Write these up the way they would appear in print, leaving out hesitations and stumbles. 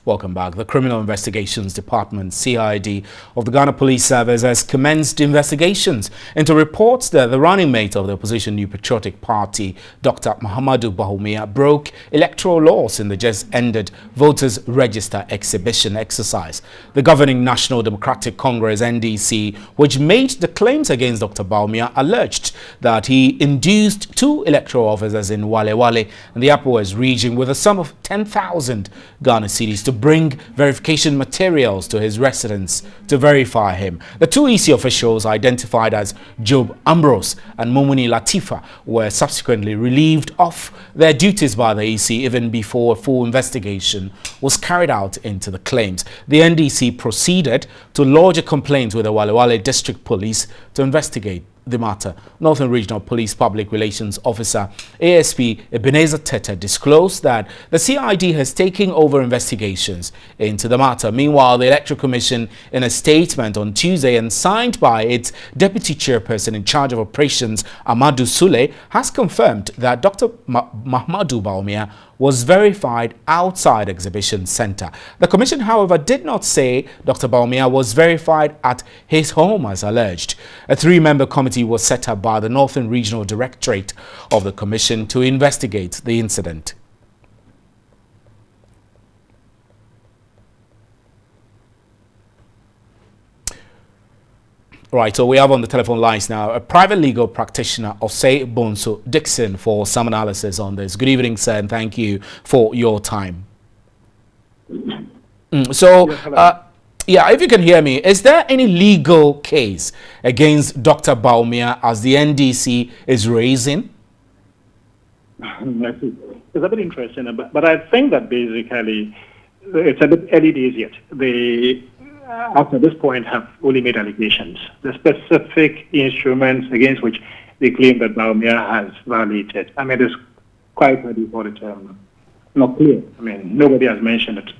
Welcome back. The Criminal Investigations Department, CID, of the Ghana Police Service has commenced investigations into reports that the running mate of the opposition New Patriotic Party, Dr. Bawumia, broke electoral laws in the just-ended Voters Register exhibition exercise. The governing National Democratic Congress, NDC, which made the claims against Dr. Bawumia, alleged that he induced two electoral officers in Wale Wale and the Upper West region with a sum of 10,000 Ghana cedis to bring verification materials to his residence to verify him. The two EC officials, identified as Job Ambrose and Mumuni Latifa, were subsequently relieved of their duties by the EC even before a full investigation was carried out into the claims. The NDC proceeded to lodge a complaint with the Wale Wale District Police to investigate the matter. Northern Regional Police Public Relations Officer ASP Ebenezer Tete disclosed that the CID has taken over investigations into the matter. Meanwhile, the Electoral Commission, in a statement on Tuesday and signed by its Deputy Chairperson in charge of operations, Amadou Sule, has confirmed that Dr. Mahmoud Bawumia was verified outside Exhibition Center. The Commission, however, did not say Dr. Bawumia was verified at his home as alleged. A three-member committee was set up by the Northern Regional Directorate of the Commission to investigate the incident. Right, so we have on the telephone lines now a private legal practitioner, Osei Bonso Dixon, for some analysis on this. Good evening, sir, and thank you for your time. Yeah, if you can hear me, is there any legal case against Dr. Bawumia as the NDC is raising? It's a bit interesting, but I think that basically it's a bit early days yet. They, after this point, have only made allegations. The specific instruments against which they claim that Bawumia has violated, I mean, it's quite early for it, not clear. I mean, nobody has mentioned it.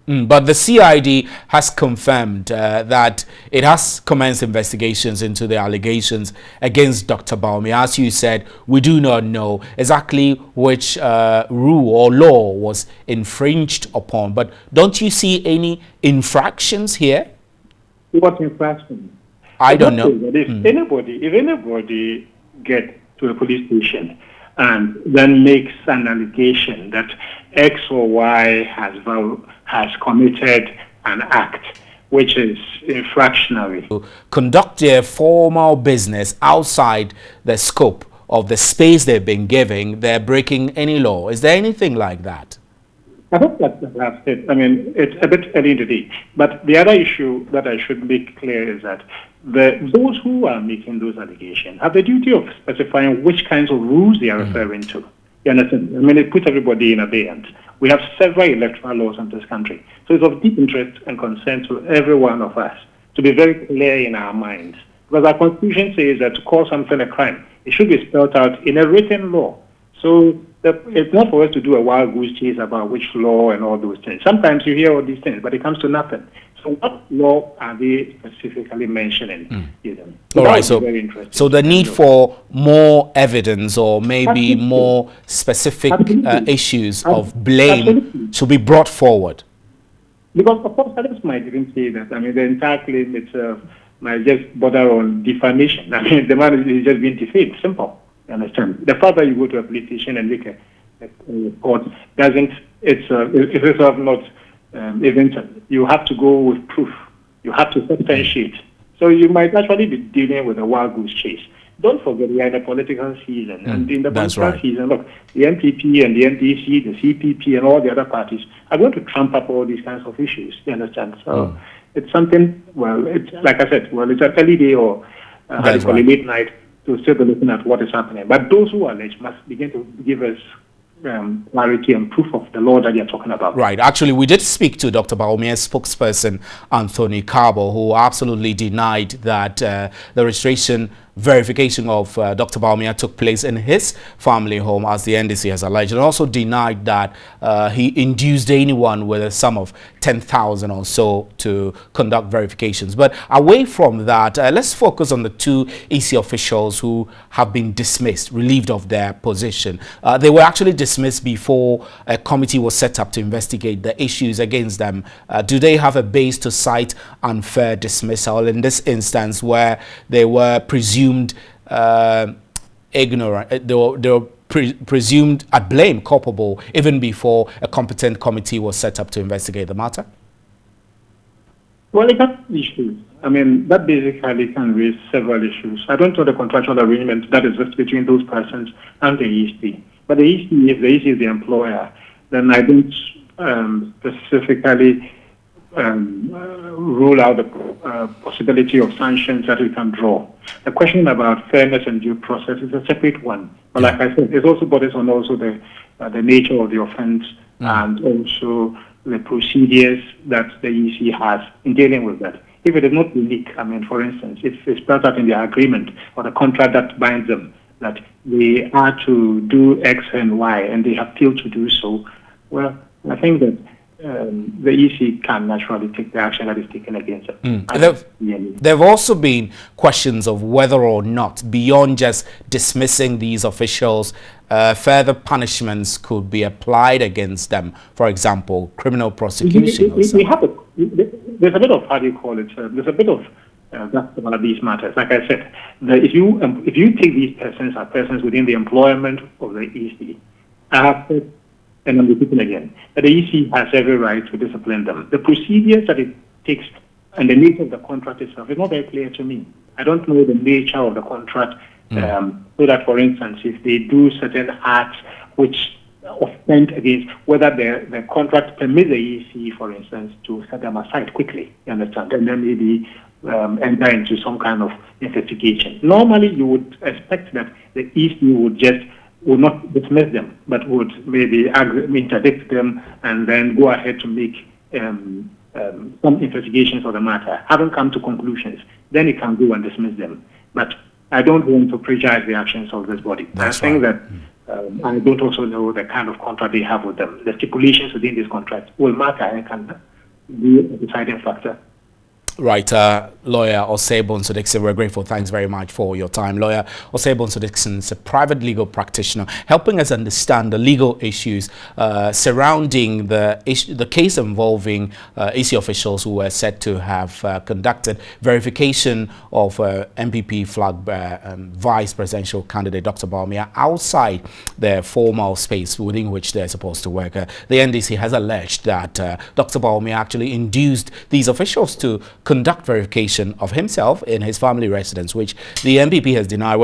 But the CID has confirmed that it has commenced investigations into the allegations against Dr. Bawumia. As you said, we do not know exactly which rule or law was infringed upon. But don't you see any infractions here? What infractions? I don't know. If anybody gets to a police station and then makes an allegation that X or Y has committed an act which is infractionary, to conduct their formal business outside the scope of the space they've been given, they're breaking any law. Is there anything like that? I hope that's it. I mean, it's a bit early today. But the other issue that I should make clear is that those who are making those allegations have the duty of specifying which kinds of rules they are referring to. You understand? I mean, it puts everybody in abeyance. We have several electoral laws in this country. So it's of deep interest and concern to every one of us to be very clear in our minds. Because our Constitution says that to call something a crime, it should be spelled out in a written law. So it's not for us to do a wild goose chase about which law and all those things. Sometimes you hear all these things, but it comes to nothing. So what law are they specifically mentioning? All right, so the need for more evidence or maybe more specific issues of blame should be brought forward. Because, of course, others might even say that, I mean, the entire claim itself might just border on defamation. I mean, the man is just being defamed, simple. You understand? The fact that you go to a police station and make a report doesn't, it's not even, you have to go with proof. You have to substantiate. So you might actually be dealing with a wild goose chase. Don't forget, we are in a political season. And in the political season, look, the NPP and the NDC, the CPP and all the other parties are going to trump up all these kinds of issues. You understand? So it's something, well, it's like I said, well, it's an early day or a late night to still be looking at what is happening. But those who allege must begin to give us clarity and proof of the law that you're talking about. Right. Actually, we did speak to Dr. Bawumia's spokesperson, Anthony Carbo, who absolutely denied that the registration verification of Dr. Bawumia took place in his family home, as the NDC has alleged, and also denied that he induced anyone with a sum of 10,000 or so to conduct verifications. But away from that, let's focus on the two EC officials who have been dismissed, relieved of their position. They were actually dismissed before a committee was set up to investigate the issues against them. Do they have a base to cite unfair dismissal in this instance, where they were presumed ignorant, they were presumed at blame, culpable, even before a competent committee was set up to investigate the matter? Well, it has issues. I mean, that basically can raise several issues. I don't know the contractual arrangement that exists between those persons and the EC. But the EC, if the EC is the employer, then I don't specifically rule out the possibility of sanctions that we can draw. The question about fairness and due process is a separate one. But like I said, it also borders on also the nature of the offense and also the procedures that the EC has in dealing with that. If it is not unique, I mean, for instance, if it's spelled out in the agreement or the contract that binds them that they are to do X and Y and they have failed to do so, well, I think that the EC can naturally take the action that is taken against them. There have also been questions of whether or not, beyond just dismissing these officials, further punishments could be applied against them. For example, criminal prosecution. There's a bit of, how do you call it, there's a bit of that's one of these matters. Like I said, if you take these persons as persons within the employment of the EC, I have said, and I'm repeating again, that the EC has every right to discipline them. The procedures that it takes and the nature of the contract itself is not very clear to me. I don't know the nature of the contract, so that, for instance, if they do certain acts which offend against whether the contract permits the EC, for instance, to set them aside quickly, you understand, and then maybe enter into some kind of investigation. Normally, you would expect that the EC would not dismiss them, but would maybe interdict them and then go ahead to make some investigations of the matter. Haven't come to conclusions, then it can go and dismiss them. But I don't want to prejudice the actions of this body. I think that I don't also know the kind of contract they have with them. The stipulations within this contract will matter and can be a deciding factor. Right, Lawyer Osei Dixon, we're grateful. Thanks very much for your time. Lawyer Osei Dixon is a private legal practitioner helping us understand the legal issues surrounding the case involving EC officials who were said to have conducted verification of MPP flag vice presidential candidate Dr. Bawumia outside their formal space within which they're supposed to work. The NDC has alleged that Dr. Bawumia actually induced these officials to conduct verification of himself in his family residence, which the MPP has denied.